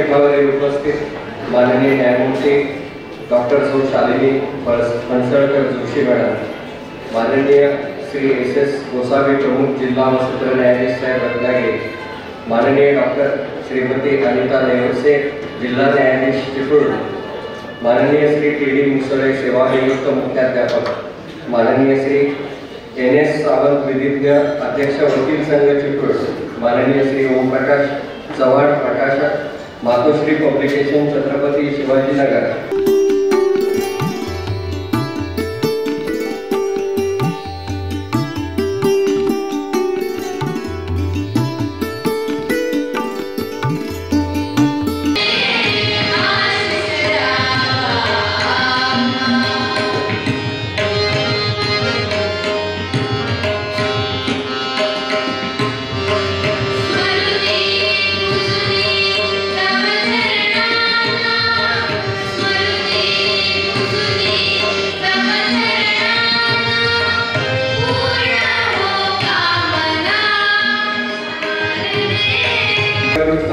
व्यासपीठावरील उपस्थित माननीय न्यायमूर्ती डॉक्टर सौ शालिनी फणसळकर जोशी मॅडम, माननीय श्री एस गोसावी प्रमुख जिल्हा व सत्र न्यायाधीश साहेब रत्नागिरी, माननीय डॉक्टर श्रीमती अनिता नेवसे जिल्हा न्यायाधीश चिपळूण, माननीय श्री टी मुसळे सेवानिवृत्त मुख्याध्यापक, माननीय श्री NS सावंत विधिज्ञ अध्यक्ष वकील संघ चिपळूण, माननीय श्री ओमप्रकाश चव्हाण प्रकाशक, मातोश्री पब्लिकेशन छत्रपती शिवाजीनगर।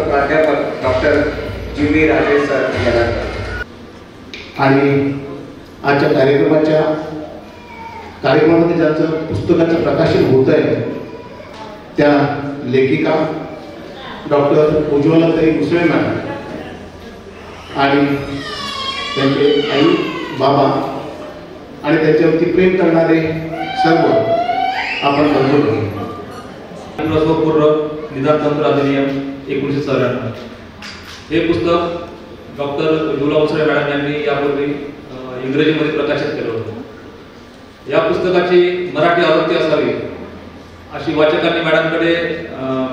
प्राध्यापक डॉक्टर जी राजेश सर आणि आजच्या कार्यक्रमामध्ये ज्यांचं पुस्तकाचं प्रकाशन होत आहे त्या लेखिका डॉक्टर उज्ज्वलाताई मुसळे मॅडम आणि त्यांचे आई बाबा आणि त्यांच्यावरती प्रेम करणारे सर्व आपण बघतो। प्रसवपूर्व निदान तंत्र अधिनियम 1994 हे पुस्तक डॉक्टर उज्ज्वला मुसळे मॅडम यांनी यापूर्वी इंग्रजीमध्ये प्रकाशित केलं होतं। या पुस्तकाची मराठी आवृत्ती असावी अशी वाचकांनी मॅडमकडे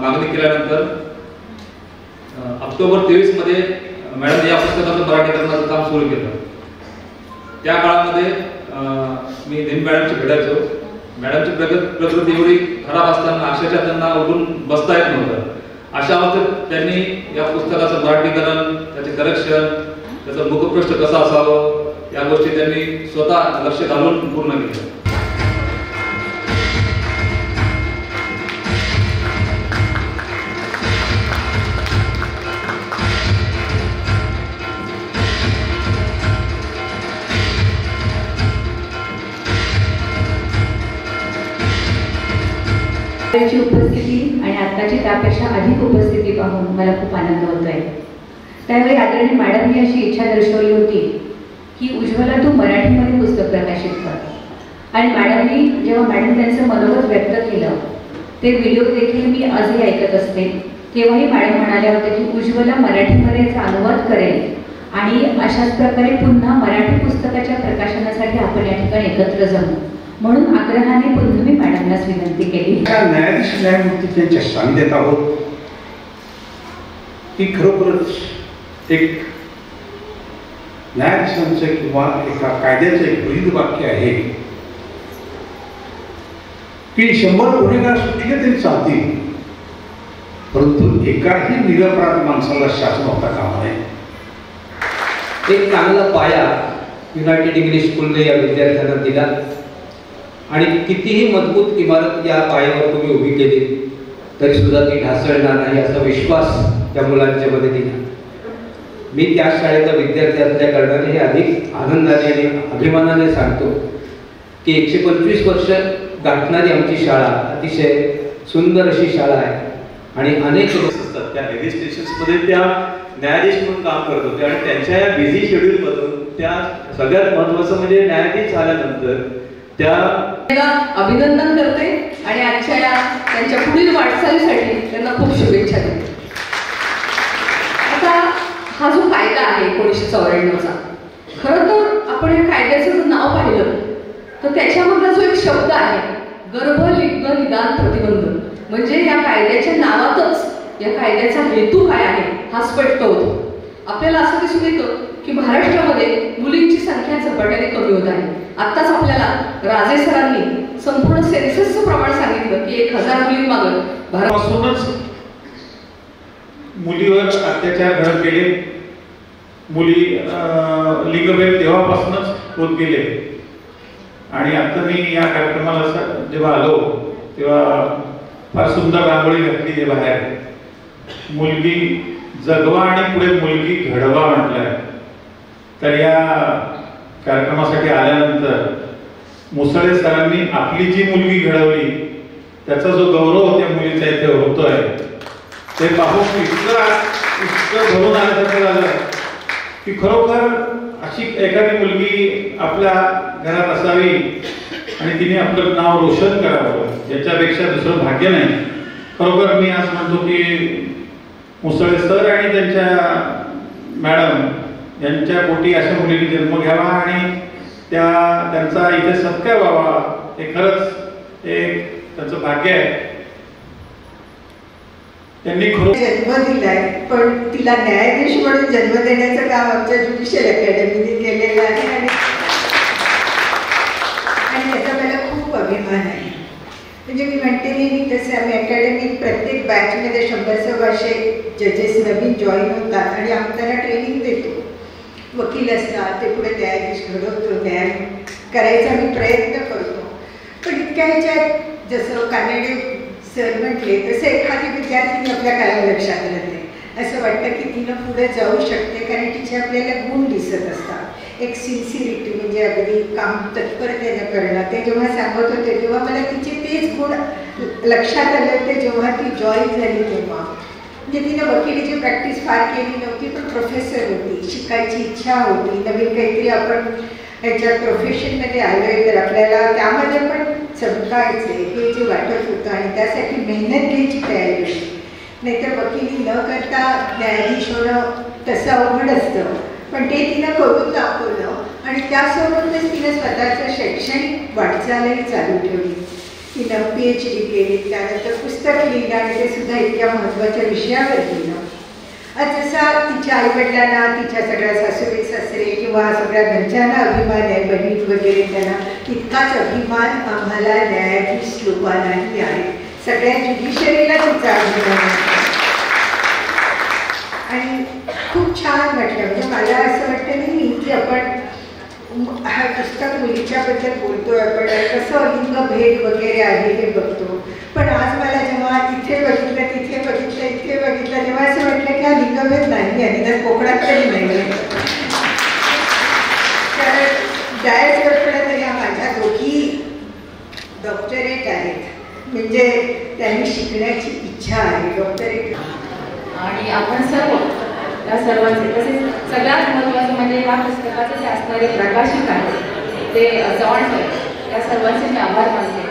मागणी केल्यानंतर ऑक्टोबर 23 मध्ये मॅडम या पुस्तकाचं मराठीकरणाचं काम सुरू केलं। त्या काळामध्ये मी नेहमी मॅडमची भेटायचो। मॅडमची प्रकृती एवढी खराब असताना अक्षरशः त्यांना उठून बसता येत नव्हतं। अशा अवस्थेत त्यांनी या पुस्तकाचं मराठीकरण, त्याचे करेक्शन, त्याचं मुखपृष्ठ कसं असावं या गोष्टी त्यांनी स्वतः लक्ष घालून पूर्ण केल्या। उपस्थिती आणि आताची त्यापेक्षा अधिक उपस्थिती पाहून मला खूप आनंद होतोय। त्यावेळी आदरणीय मॅडमनी अशी इच्छा दर्शवली होती की उज्ज्वला तू मराठीमध्ये पुस्तक प्रकाशित कर आणि मॅडमनी जेव्हा मॅडम त्यांचं मनोगत व्यक्त केलं ते व्हिडिओ देखील मी आजही ऐकत असते। तेव्हाही मॅडम म्हणाल्या होत्या की उज्ज्वला मराठीमध्ये याचा अनुवाद करेल आणि अशाच प्रकारे पुन्हा मराठी पुस्तकाच्या प्रकाशनासाठी आपण या ठिकाणी एकत्र जाऊ म्हणून आग्रहाने पुन्हा मी मॅडमलाच विनंती केली। न्यायाधीश न्यायमूर्ती त्यांच्या सांगण्यात आहोत की खरोखरच एक न्यायाधीशांचं किंवा एका कायद्याचं एक ब्रीद वाक्य आहे की 100 गुन्हेगार सुटले तरी चालतील परंतु एकाही निरपराध माणसाला शासन होता कामा नये। एक चांगला पाया युनायटेड इंग्लिश स्कूलने या विद्यार्थ्यांना दिला आणि कितीही मजबूत इमारत या पायावर तुम्ही उभी केली तरी सुद्धा ती ढासळणार नाही असा विश्वास त्या मुलांच्या मध्ये दिला। मी त्या शाळेचा विद्यार्थी असल्या कारणाने हे अधिक आनंदाने आणि अभिमानाने सांगतो की 125 वर्ष गाठणारी आमची शाळा अतिशय सुंदर अशी शाळा आहे आणि अनेक लोक असतात त्या लेजिस्लेशन्समध्ये त्या न्यायाधीश म्हणून काम करत होते आणि त्यांच्या या बिझी शेड्यूलमधून त्या सगळ्यात महत्त्वाचं म्हणजे न्यायाधीश झाल्यानंतर त्या अभिनंदन करते आणि आजच्या त्यांच्या पुढील वाटचालीसाठी त्यांना खूप शुभेच्छा देते। आता हा जो कायदा आहे 1994चा खरं तर आपण या कायद्याचं जर नाव पाहिलं तर त्याच्यामधला जो एक शब्द आहे गर्भलिंग निदान प्रतिबंध म्हणजे या कायद्याच्या नावातच या कायद्याचा हेतू काय आहे हा स्पष्ट होतो। आपल्याला असं दिसून येतं की महाराष्ट्रामध्ये मुलींची संख्या झपाट्याने कमी होत आहे। आत्ताच आपल्याला राजे सरांनी संपूर्ण सेन्ससचं प्रमाण सांगितलं की 1000 मुलींमागे भारतापासूनच मुलीवर अत्याचार घडत गेले, मुली लिंगभेद तेव्हापासूनच होत गेले आणि आता मी या कार्यक्रमाला जेव्हा आलो तेव्हा फार सुंदर रांगोळी घातली आहे बाहेर मुलगी जगवा आणि पुढे मुलगी घडवा म्हटलंय. तर या कार्यक्रमासाठी आल्यानंतर मुसळे सरांनी आपली जी मुलगी घडवली त्याचा जो गौरव त्या मुलीचा इथे होतोय ते पाहून इतकं भरून आल्यासारखं झालं की खरोखर अशी एखादी मुलगी आपल्या घरात असावी आणि तिने आपलं नाव रोशन करावं याच्यापेक्षा दुसरं भाग्य नाही. खरोखर मी आज म्हणतो की मुसळे सर आणि त्यांच्या मॅडम यांच्या पोटी अशा मुलीने जन्म घ्यावा आणि त्यांचा इथे सत्कार व्हावा हे खरंच एक त्यांचं भाग्य आहे. त्यांनी खरं जन्म दिलाय पण तिला न्यायाधीश म्हणून जन्म देण्याचं काम आमच्या ज्युडिशियल अकॅडमीने केलेलं आहे आणि त्याचा मला खूप अभिमान आहे. म्हणजे मी म्हणते नेहमी तसं आम्ही अकॅडमीत प्रत्येक बॅचमध्ये 100-125 जजेस नवीन जॉईन होतात आणि आम्ही त्यांना ट्रेनिंग देतो. वकील असतात ते पुढे न्यायाधीश घडवतो, न्याय करायचा आम्ही प्रयत्न करतो. पण इतक्या ह्याच्यात जसं कानडे सर म्हटले तसं एखादी विद्यार्थी आपल्या काय लक्षात राहते. असं वाटतं की तिनं पुढे जाऊ शकते कारण तिचे आपल्याला गुण दिसत असतात. एक सिन्सिरिटी म्हणजे अगदी काम तत्परतेनं करणं ते जेव्हा सांगत होते तेव्हा मला तिचे तेच गुण लक्षात आले होते जेव्हा ती जॉईन झाली तेव्हा. म्हणजे तिनं वकिलीची प्रॅक्टिस फार केली नव्हती पण प्रोफेसर होती, शिकायची इच्छा होती, नवीन काहीतरी आपण ह्याच्या प्रोफेशनमध्ये आलो आहे तर आपल्याला त्यामध्ये पण चमकायचे हे जे वाटत होतं आणि त्यासाठी मेहनत घ्यायची तयारी होती. नाहीतर वकिली न करता न्यायाधीश होणं तसं अवघड असतं पण ते तिनं करून दाखवलं आणि त्यासोबतच तिनं स्वतःचं शैक्षणिक वाटचालही चालू ठेवली. तिनं PhD केली, त्यानंतर पुस्तक लिहिलं आणि ते सुद्धा इतक्या महत्त्वाच्या विषयावर लिहिलं. आज जसा तिच्या आईवडिलांना तिच्या सगळ्या सासूबाई सासरे किंवा सगळ्या घरच्यांना अभिमान आहे, बहीण वगैरे त्यांना तितकाच अभिमान आम्हाला न्यायाधीश लोकांनाही आहे. सगळ्या ज्युडिशरीला तिचा अभिमान आहे आणि खूप छान वाटलं. म्हणजे मला असं वाटतं नाही की आपण हा पुस्तक मुलीच्याबद्दल बोलतोय आपण कसं लिंगभेद वगैरे आहे हे बघतो पण आज मला जेव्हा इथे बघितलं तिथे बघितलं इथे बघितलं तेव्हा असं वाटलं की हा लिंगभेद नाही आहे तर कोकणात तरी नाही आहे. तर डायसवर या माझ्या दोघी डॉक्टरेट आहेत म्हणजे त्यांनी शिकण्याची इच्छा आहे डॉक्टरेट. आणि आपण सर्व या सर्वांचे तसेच सगळ्यात महत्त्वाचं म्हणजे या पुस्तकाचे जे असणारे प्रकाशिक आहेत ते जॉन या सर्वांचे मी आभार मानते.